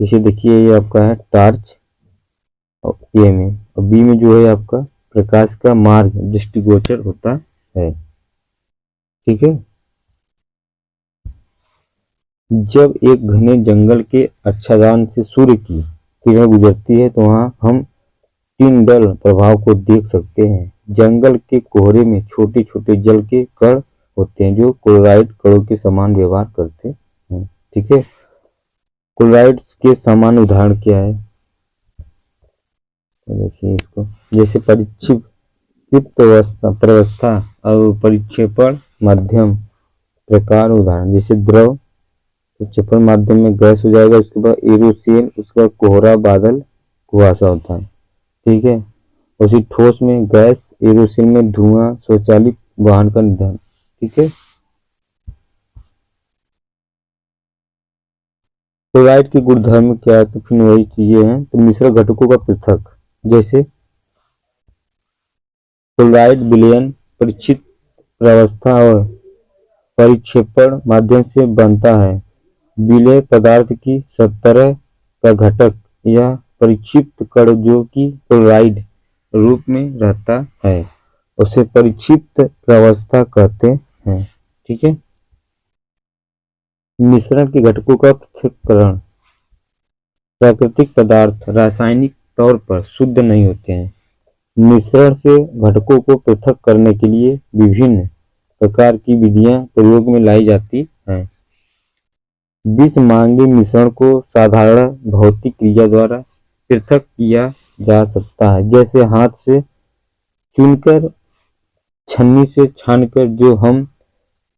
जैसे देखिए ये आपका है टार्च और ए में, और बी में जो है आपका प्रकाश का मार्ग दृष्टिगोचर होता है, ठीक है। जब एक घने जंगल के आच्छादन से सूर्य की किरण गुजरती है तो वहां हम टिंडल प्रभाव को देख सकते हैं। जंगल के कोहरे में छोटे छोटे जल के कण होते हैं जो क्लोराइड कणों के समान व्यवहार करते हैं, ठीक है। क्लोराइड के सामान्य उदाहरण क्या है? देखिए इसको, जैसे परिक्षिप्त प्रवस्था और परिक्षेपण माध्यम प्रकार उदाहरण, जैसे द्रव प्रक्षेपण माध्यम में गैस हो जाएगा, उसके बाद एरोसोल, उसके बाद कोहरा बादल कुहासा होता है, ठीक है। उसी ठोस में गैस, एरोसोल में धुआं, स्वचालित वाहन का निधन, ठीक है। क्लोराइड के गुणधर्म क्या है? तो फिर वही चीजें हैं। तो मिश्र घटकों का पृथक, जैसे क्लोराइड विलयन परिचित प्रावस्था और परिक्षेपण माध्यम से बनता है। विलेय पदार्थ की सतह का घटक या परिक्षिप्त कण जो कि क्लोराइड रूप में रहता है उसे परिक्षिप्त प्रावस्था कहते हैं, ठीक है। मिश्रण के घटकों का पृथक्करण। प्राकृतिक पदार्थ रासायनिक तौर पर शुद्ध नहीं होते हैं। मिश्रण से घटकों को पृथक करने के लिए विभिन्न प्रकार की विधियां प्रयोग में लाई जाती हैं। विषमांगी मिश्रण को साधारण भौतिक क्रिया द्वारा पृथक किया जा सकता है, जैसे हाथ से चुनकर, छन्नी से छानकर, जो हम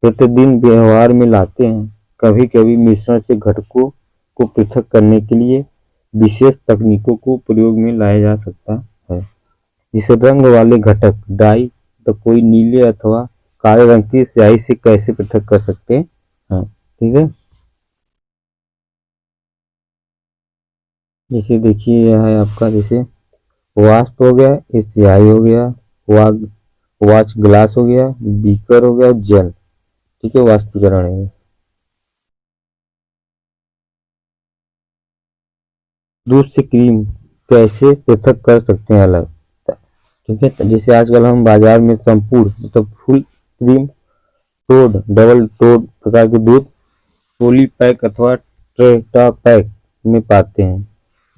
प्रतिदिन व्यवहार में लाते हैं। कभी कभी मिश्रण से घटकों को पृथक करने के लिए विशेष तकनीकों को प्रयोग में लाया जा सकता है, जिसे रंग वाले घटक डाई, तो कोई नीले अथवा काले रंग की स्याही से कैसे पृथक कर सकते हैं, ठीक है। जैसे देखिए यह है आपका, जैसे वाष्प हो गया, ये स्याही हो गया, वाच ग्लास हो गया, बीकर हो गया, जल, ठीक है, वाष्पीकरण है। दूध से क्रीम कैसे पृथक कर सकते हैं अलग, ठीक है। जैसे आजकल हम बाजार में संपूर्ण मतलब full cream toad, double toad प्रकार के दूध पॉलीपैक अथवा टेट्रापैक में पाते हैं।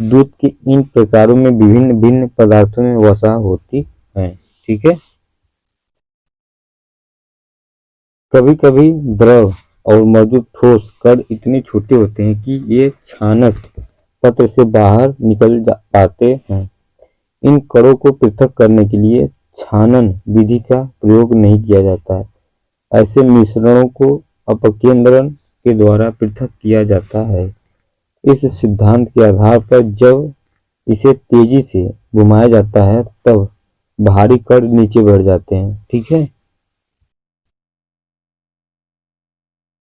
दूध के इन प्रकारों में विभिन्न भिन्न पदार्थों में वसा होती है। ठीक है। कभी कभी द्रव और मौजूद ठोस कण इतने छोटे होते हैं कि ये छानक पत्र से बाहर निकल पाते हैं। इन कणों को पृथक करने के लिए छानन विधि का प्रयोग नहीं किया जाता है। ऐसे मिश्रणों को अपकेंद्रण के द्वारा पृथक किया जाता है। इस सिद्धांत के आधार पर जब इसे तेजी से घुमाया जाता है तब भारी कण नीचे बढ़ जाते हैं। ठीक है।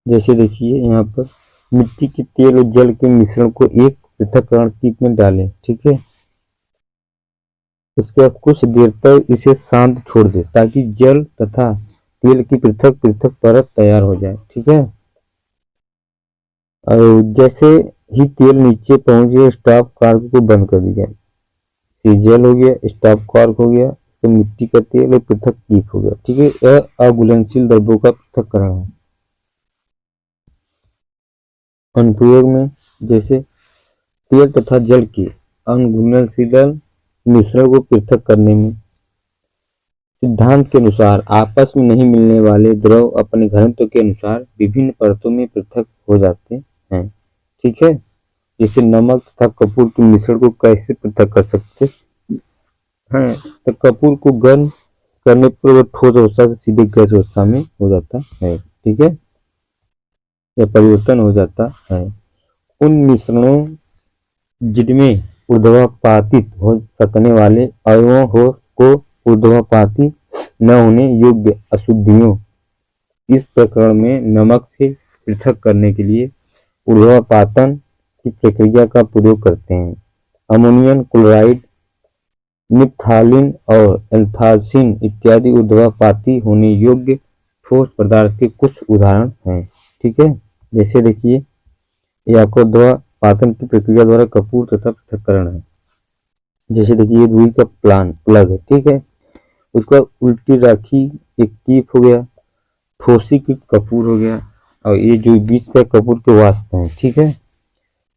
जैसे देखिए यहाँ पर मिट्टी के तेल और जल के मिश्रण को एक पृथक्करण कीट में डालें। ठीक है। उसके बाद कुछ देर तक इसे शांत छोड़ दें ताकि जल तथा तेल की पृथक पृथक परत तैयार हो जाए। ठीक है। और जैसे ही तेल नीचे पहुंच गया स्टॉप कॉर्क को बंद कर दिया। जल हो गया, स्टॉप कॉर्क हो गया, तो मिट्टी का तेल और पृथक कीट हो गया। ठीक है। यह अघुलनशील द्रव्यों का पृथक्करण है। अनुप्रयोग में जैसे तेल तथा जल के अघुलनशील मिश्रण को पृथक करने में सिद्धांत के अनुसार आपस में नहीं मिलने वाले द्रव अपने घनत्व के अनुसार विभिन्न परतों में पृथक हो जाते हैं। ठीक है। जैसे नमक तथा कपूर के मिश्रण को कैसे पृथक कर सकते हैं, तो कपूर को गर्म करने पर वह ठोस अवस्था से सीधे गैस अवस्था में हो जाता है। ठीक है। यह परिवर्तन हो जाता है। उन मिश्रणों जिनमें ऊर्ध्वपातित हो सकने वाले अवयवों को ऊर्ध्वपाती न होने योग्य अशुद्धियों, इस प्रकरण में नमक से पृथक करने के लिए ऊर्ध्वपातन की प्रक्रिया का प्रयोग करते हैं। अमोनियम क्लोराइड, निप्थालीन और एल्थालसीन इत्यादि ऊर्ध्वपाती होने योग्य ठोस पदार्थ के कुछ उदाहरण हैं। ठीक है। जैसे देखिए ये आपको ऊर्ध्वपातन की प्रक्रिया द्वारा कपूर तथा पृथक्करण है। जैसे देखिए ये रुई का प्लग है। ठीक है। उसका उल्टी राखी एक कीप हो गया, ठोसीकृत कपूर हो गया, और ये जो बीच का कपूर के वाष्प है। ठीक है।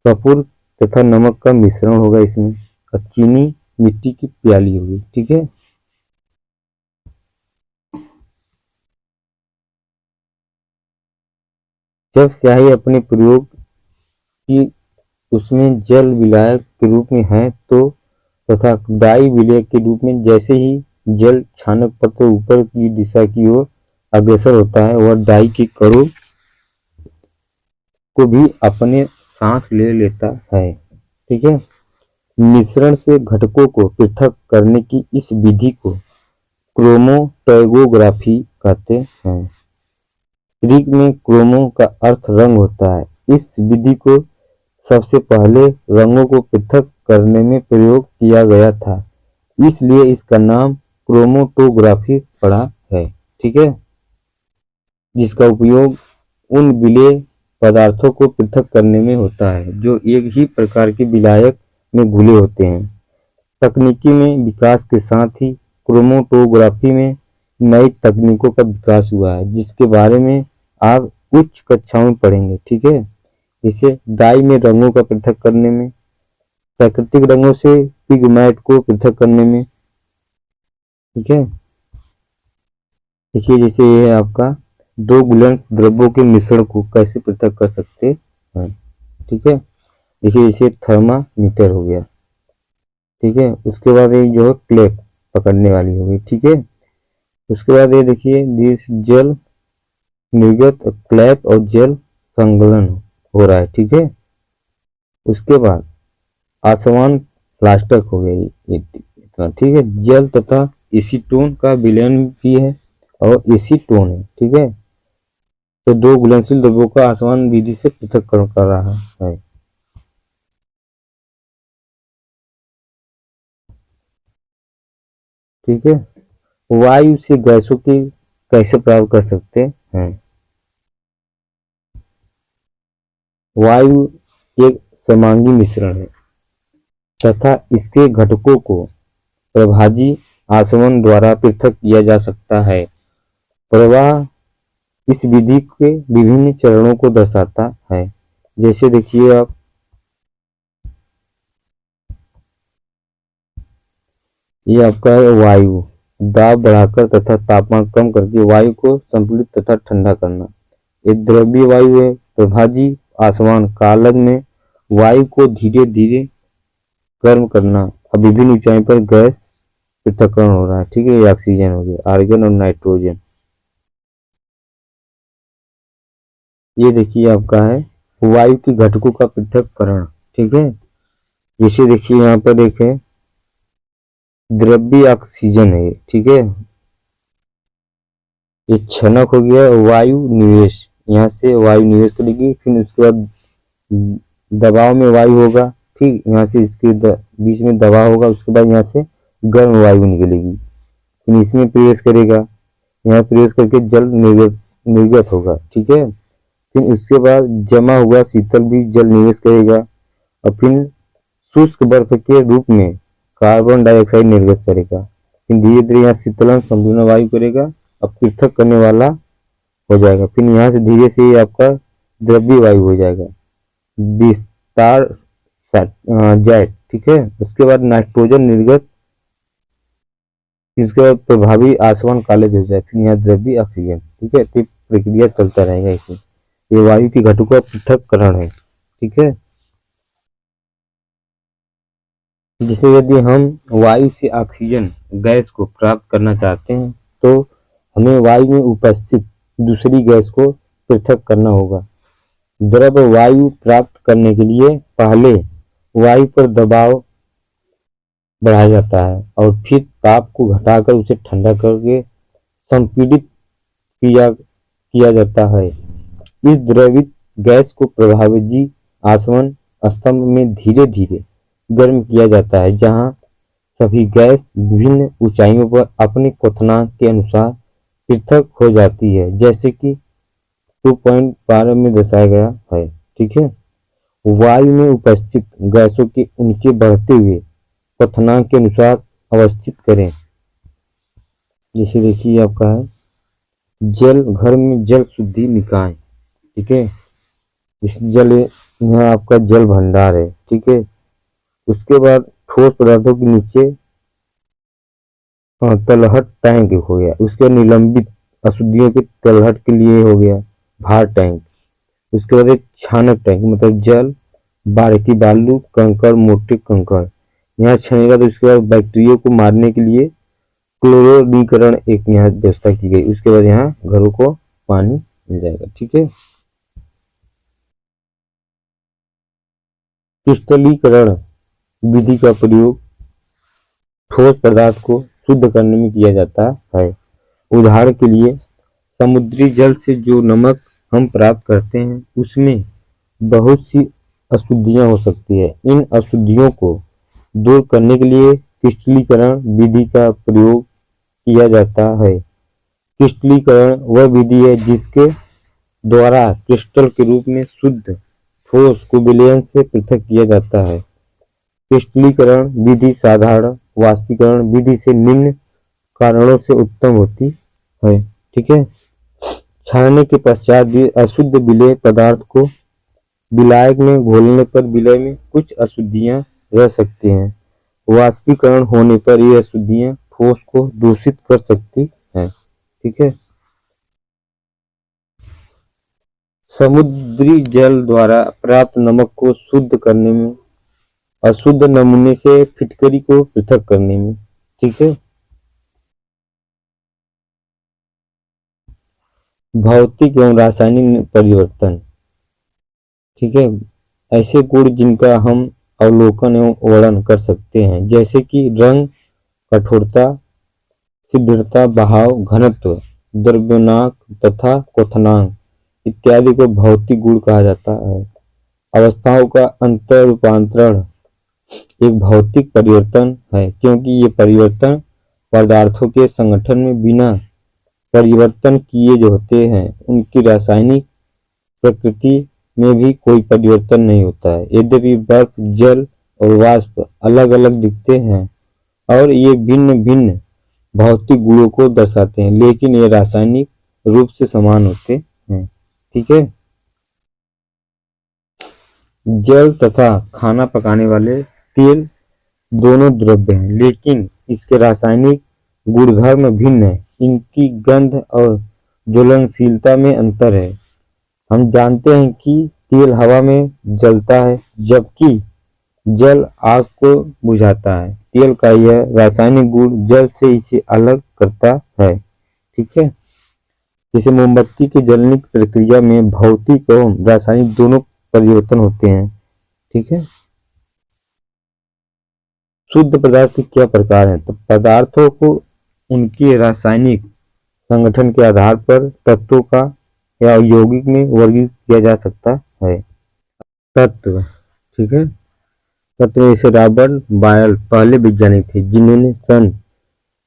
कपूर तथा नमक का मिश्रण होगा इसमें, और चीनी मिट्टी की प्याली होगी। ठीक है। जब स्याही अपने प्रयोग की उसमें जल विलायक के रूप में है तो तथा डाई विलायक के रूप में जैसे ही जल छानक पत्र ऊपर की दिशा की ओर अग्रसर होता है वह डाई के कणों को भी अपने साथ ले लेता है। ठीक है। मिश्रण से घटकों को पृथक करने की इस विधि को क्रोमैटोग्राफी कहते हैं। ग्रीक में क्रोमो का अर्थ रंग होता है। इस विधि को सबसे पहले रंगों को पृथक करने में प्रयोग किया गया था, इसलिए इसका नाम क्रोमैटोग्राफी पड़ा है। ठीक है। जिसका उपयोग उन विलेय पदार्थों को पृथक करने में होता है जो एक ही प्रकार के विलायक में घुले होते हैं। तकनीकी में विकास के साथ ही क्रोमैटोग्राफी में नई तकनीकों का विकास हुआ है जिसके बारे में आप उच्च कक्षाओं में पढ़ेंगे। ठीक है। जैसे डाई में रंगों का पृथक करने में, प्राकृतिक रंगों से पिगमेंट को पृथक करने में। ठीक है। देखिए जैसे ये है आपका दो घुलनशील द्रव्यों के मिश्रण को कैसे पृथक कर सकते हैं। ठीक है। देखिए जैसे थर्मामीटर हो गया। ठीक है। उसके बाद ये जो है क्लैप पकड़ने वाली हो गई। ठीक है। उसके बाद ये देखिए जल निर्गत क्लैप और जल संकलन हो रहा है। ठीक है। उसके बाद आसमान प्लास्टिक हो गया ये इतना। ठीक है। जल तथा एसीटोन का विलयन भी है और एसीटोन है। ठीक है। तो दो घुलनशील द्रव्यों का आसमान विधि से पृथक्करण कर रहा है। ठीक है। वायु से गैसों की कैसे प्राप्त कर सकते हैं। वायु एक समांगी मिश्रण है तथा इसके घटकों को प्रभाजी आसवन द्वारा पृथक किया जा सकता है। प्रवाह इस विधि के विभिन्न चरणों को दर्शाता है। जैसे देखिए आप, ये आपका है वायु, दाब बढ़ाकर तथा तापमान कम करके वायु को संतुलित तथा ठंडा करना। ये द्रव्य वायु है। प्रभाजी आसमान कालग में वायु को धीरे धीरे गर्म करना। अब विभिन्न ऊंचाई पर गैस पृथक्करण हो रहा है, ठीक है। ये ऑक्सीजन हो गया, आर्गन और नाइट्रोजन। ये देखिए आपका है वायु के घटकों का पृथक्करण, ठीक है। जैसे देखिए यहाँ पर देखें, द्रव्य ऑक्सीजन है, ठीक है। ये क्षणक हो गया वायु निवेश, यहाँ से वायु निवेश करेगी, फिर उसके बाद दबाव में वायु होगा, ठीक। यहाँ से इसके बीच में दबाव होगा, उसके बाद यहाँ से गर्म वायु निकलेगी, फिर इसमें प्रवेश करेगा, यहाँ प्रवेश करके जल निर्गत होगा, ठीक है। फिर उसके बाद जमा हुआ शीतल भी जल निवेश करेगा और फिर शुष्क बर्फ के रूप में कार्बन डाइऑक्साइड निर्गत करेगा। फिर धीरे धीरे यहाँ शीतलन संपूर्ण वायु करेगा और पृथक करने वाला हो जाएगा। फिर यहाँ से धीरे से ये आपका द्रव्य वायु हो जाएगा, विस्तार जेट, ठीक है। उसके बाद नाइट्रोजन निर्गत, इसके बाद प्रभावी आसमान कालेज हो जाए, फिर यहाँ द्रव्य ऑक्सीजन, ठीक है। तो प्रक्रिया चलता रहेगा इसमें। ये वायु की घटकों का पृथक्करण है, ठीक है। जैसे यदि हम वायु से ऑक्सीजन गैस को प्राप्त करना चाहते हैं तो हमें वायु में उपस्थित दूसरी गैस को पृथक करना होगा। द्रव वायु प्राप्त करने के लिए पहले वायु पर दबाव बढ़ाया जाता है और फिर ताप को घटाकर उसे ठंडा करके संपीड़ित किया जाता है। इस द्रवित गैस को प्रभावी आसवन स्तंभ में धीरे धीरे गर्म किया जाता है, जहां सभी गैस विभिन्न ऊंचाइयों पर अपने क्वथनांक के अनुसार पृथक हो जाती है, जैसे कि 2.12 में दर्शाया गया है, ठीक है। वायु में उपस्थित गैसों के उनके बढ़ते हुए क्वथनांक के अनुसार अवस्थित करें। जैसे देखिए आपका है जल, घर में जल शुद्धि निकाय, ठीक है। इस जल, यहाँ आपका जल भंडार है, ठीक है। उसके बाद ठोस पदार्थों के नीचे तलहट टैंक हो गया, उसके निलंबित अशुद्धियों के तलहट के लिए हो गया भार टैंक। उसके बाद एक छानक टैंक, मतलब जल, बारीकी बालू, कंकड़, मोटे कंकड़ यहाँ छानेगा, तो उसके बाद बैक्टीरिया को मारने के लिए क्लोरीकरण एक यहाँ व्यवस्था की गई। उसके बाद यहाँ घरों को पानी मिल जाएगा, ठीक है। क्रिस्टलीकरण विधि का प्रयोग ठोस पदार्थ को शुद्ध करने में किया जाता है। उदाहरण के लिए समुद्री जल से जो नमक हम प्राप्त करते हैं उसमें बहुत सी अशुद्धियां हो सकती है। इन अशुद्धियों को दूर करने के लिए क्रिस्टलीकरण विधि का प्रयोग किया जाता है। क्रिस्टलीकरण वह विधि है जिसके द्वारा क्रिस्टल के रूप में शुद्ध ठोस को विलयन से पृथक किया जाता है। क्रिस्टलीकरण विधि साधारण वाष्पीकरण विधि से निम्न कारणों से उत्तम होती है, ठीक है। छानने के पश्चात अशुद्ध विलेय पदार्थ को विलायक में घोलने पर विलय में कुछ अशुद्धियां रह सकती हैं। वाष्पीकरण होने पर ये अशुद्धियां ठोस को दूषित कर सकती हैं, ठीक है। समुद्री जल द्वारा प्राप्त नमक को शुद्ध करने में, अशुद्ध नमूने से फिटकरी को पृथक करने में, ठीक है। भौतिक एवं रासायनिक परिवर्तन, ठीक है। ऐसे गुण जिनका हम अवलोकन एवं वर्णन कर सकते हैं, जैसे कि रंग, कठोरता, शीघ्रता, बहाव, घनत्व, द्रव्यनाक तथा क्वथनांक इत्यादि को भौतिक गुण कहा जाता है। अवस्थाओं का अंतर रूपांतरण एक भौतिक परिवर्तन है, क्योंकि ये परिवर्तन पदार्थों के संगठन में बिना परिवर्तन किए जो होते हैं उनकी रासायनिक प्रकृति में भी कोई परिवर्तन नहीं होता है। यद्यपि बर्फ, जल और वाष्प अलग अलग दिखते हैं और ये भिन्न भिन्न भौतिक गुणों को दर्शाते हैं, लेकिन ये रासायनिक रूप से समान होते हैं। ठीक है। जल तथा खाना पकाने वाले तेल दोनों द्रव्य हैं, लेकिन इसके रासायनिक गुणधर्म भिन्न हैं। इनकी गंध और ज्वलनशीलता में अंतर है। हम जानते हैं कि तेल हवा में जलता है, जबकि जल आग को बुझाता है। तेल का यह रासायनिक गुण जल से इसे अलग करता है। ठीक है। जैसे मोमबत्ती के जलने की प्रक्रिया में भौतिक एवं रासायनिक दोनों परिवर्तन होते हैं। ठीक है। शुद्ध पदार्थ के क्या प्रकार हैं? तो पदार्थों को उनके रासायनिक संगठन के आधार पर तत्वों का या यौगिक में वर्गीकृत किया जा सकता है। तत्व। ठीक है। तत्व जैसे रॉबर्ट बायल पहले वैज्ञानिक थे जिन्होंने सन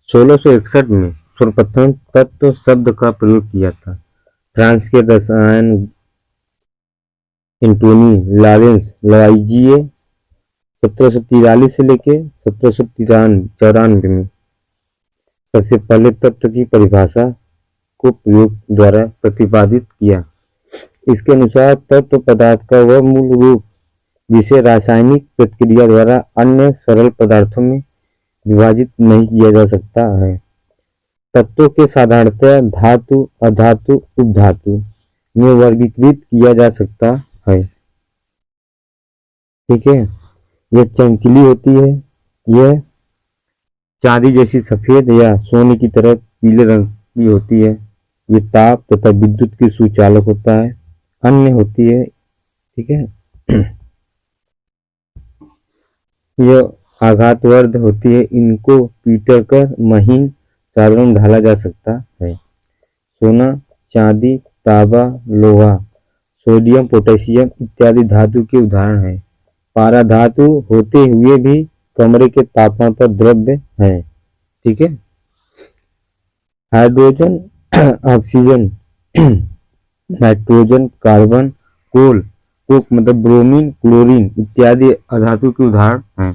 1661 में सर्वप्रथम तत्व शब्द का प्रयोग किया था। फ्रांस के रसायन एंटोनी लॉरेंस लवाइजिए 1743 से लेकर 1794 में सबसे पहले तत्व की परिभाषा को प्रयोग द्वारा प्रतिपादित किया। इसके अनुसार तत्व पदार्थ का वह मूल रूप जिसे रासायनिक प्रतिक्रिया द्वारा अन्य सरल पदार्थों में विभाजित नहीं किया जा सकता है। तत्वों के साधारणतः धातु, अधातु, उपधातु में वर्गीकृत किया जा सकता है। ठीक है। यह चमकीली होती है। यह चांदी जैसी सफेद या सोने की तरह पीले रंग की होती है। ये ताप तथा विद्युत की सुचालक होता है। अन्य होती है। ठीक है। यह आघातवर्ध होती है। इनको पीटर कर महीन चादरों में ढाला जा सकता है। सोना, चांदी, तांबा, लोहा, सोडियम, पोटेशियम इत्यादि धातु के उदाहरण हैं। पारा धातु होते हुए भी कमरे के तापमान पर द्रव्य है। ठीक है। हाइड्रोजन, ऑक्सीजन, नाइट्रोजन, कार्बन, कोल, कोक मतलब ब्रोमीन, क्लोरीन इत्यादि अधातु के उदाहरण हैं।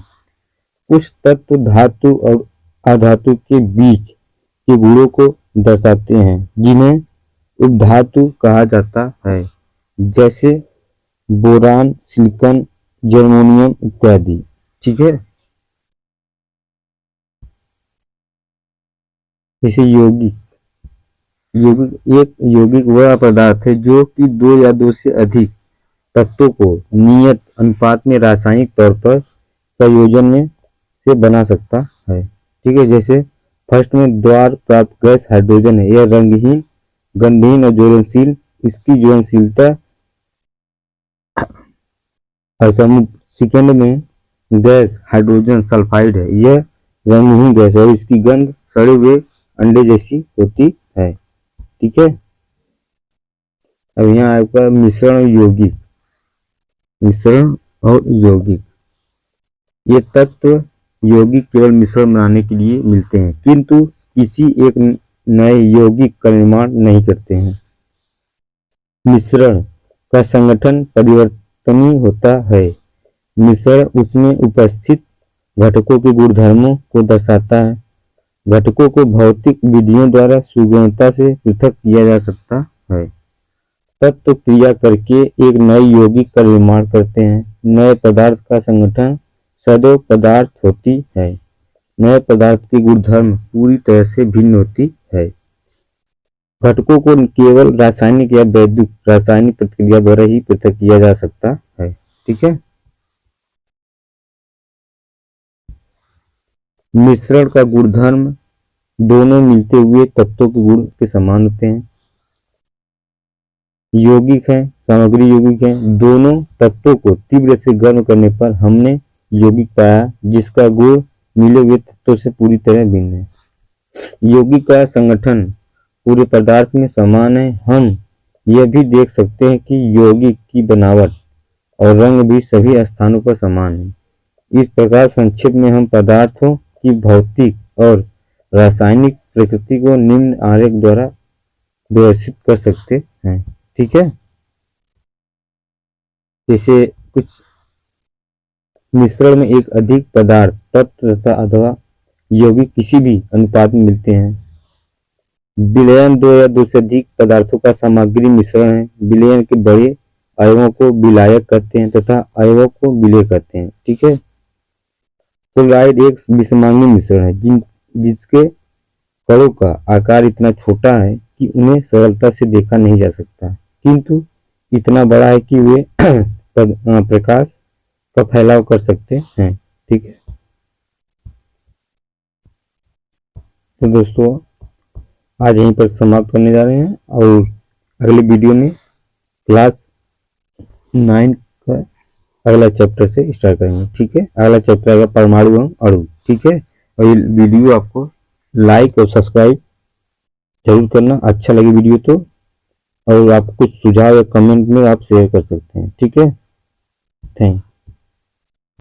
कुछ तत्व धातु और अधातु के बीच के गुणों को दर्शाते हैं, जिन्हें उपधातु कहा जाता है, जैसे बोरान, सिलिकॉन, जर्मेनियम इत्यादि। ठीक है। जैसे यौगिक। एक यौगिक वह पदार्थ है जो कि दो या दो से अधिक तत्वों को नियत अनुपात में रासायनिक तौर पर संयोजन में से बना सकता है। ठीक है। जैसे फर्स्ट में द्वार प्राप्त गैस हाइड्रोजन है। यह रंगहीन, गंधहीन और ज्वलनशील। इसकी ज्वलनशीलता असमूप। सेकेंड में गैस हाइड्रोजन सल्फाइड है। यह रंगहीन गैस है और इसकी गंध सड़े हुए अंडे जैसी होती है। ठीक है। अब यहाँ आपका मिश्रण और यौगिक। मिश्रण और यौगिक। ये तत्व यौगिक केवल मिश्रण बनाने के लिए मिलते हैं, किंतु किसी एक नए यौगिक का निर्माण नहीं करते हैं। मिश्रण का संगठन परिवर्तनीय होता है। मिश्रण उसमें उपस्थित घटकों के गुणधर्मों को दर्शाता है। घटकों को भौतिक विधियों द्वारा सुगमता से पृथक किया जा सकता है। तत्व क्रिया करके एक नए यौगिक का निर्माण करते हैं। नए पदार्थ का संगठन सदैव पदार्थ होती है। नए पदार्थ की गुणधर्म पूरी तरह से भिन्न होती है। घटकों को केवल रासायनिक या वैद्युत रासायनिक प्रतिक्रिया द्वारा ही पृथक किया जा सकता है। ठीक है। मिश्रण का गुणधर्म दोनों मिलते हुए तत्वों के गुण के समान होते हैं। यौगिक है, सामग्री यौगिक है। दोनों तत्वों को तीव्र से गर्म करने पर हमने यौगिक पाया, जिसका गुण मिले हुए तत्वों से पूरी तरह भिन्न है। यौगिक का संगठन पूरे पदार्थ में समान है। हम यह भी देख सकते हैं कि यौगिक की बनावट और रंग भी सभी स्थानों पर समान है। इस प्रकार संक्षेप में हम पदार्थों की भौतिक और रासायनिक प्रकृति को निम्न आरेख द्वारा व्यवस्थित कर सकते हैं। ठीक है। जैसे कुछ मिश्रण में एक अधिक पदार्थ तत्व तथा अथवा यौगिक किसी भी अनुपात में मिलते हैं। विलयन दो या दो से अधिक पदार्थों का सामग्री मिश्रण है। विलयन के बड़े अयवों को विलायक कहते हैं तथा अयवों को विलेय कहते हैं। ठीक है। क्लोराइड एक विषमांगी मिश्रण है जिसके कणों का आकार इतना छोटा है कि उन्हें सरलता से देखा नहीं जा सकता, किंतु इतना बड़ा है कि वे प्रकाश का फैलाव कर सकते हैं। ठीक है। तो दोस्तों आज यहीं पर समाप्त करने जा रहे हैं और अगले वीडियो में क्लास 9 का अगला चैप्टर से स्टार्ट करेंगे। ठीक है। अगला चैप्टर आएगा परमाणु एवं अणु। ठीक है। और ये वीडियो आपको लाइक और सब्सक्राइब जरूर करना, अच्छा लगे वीडियो तो, और आपको कुछ सुझाव या कमेंट में आप शेयर कर सकते हैं। ठीक है। थैंक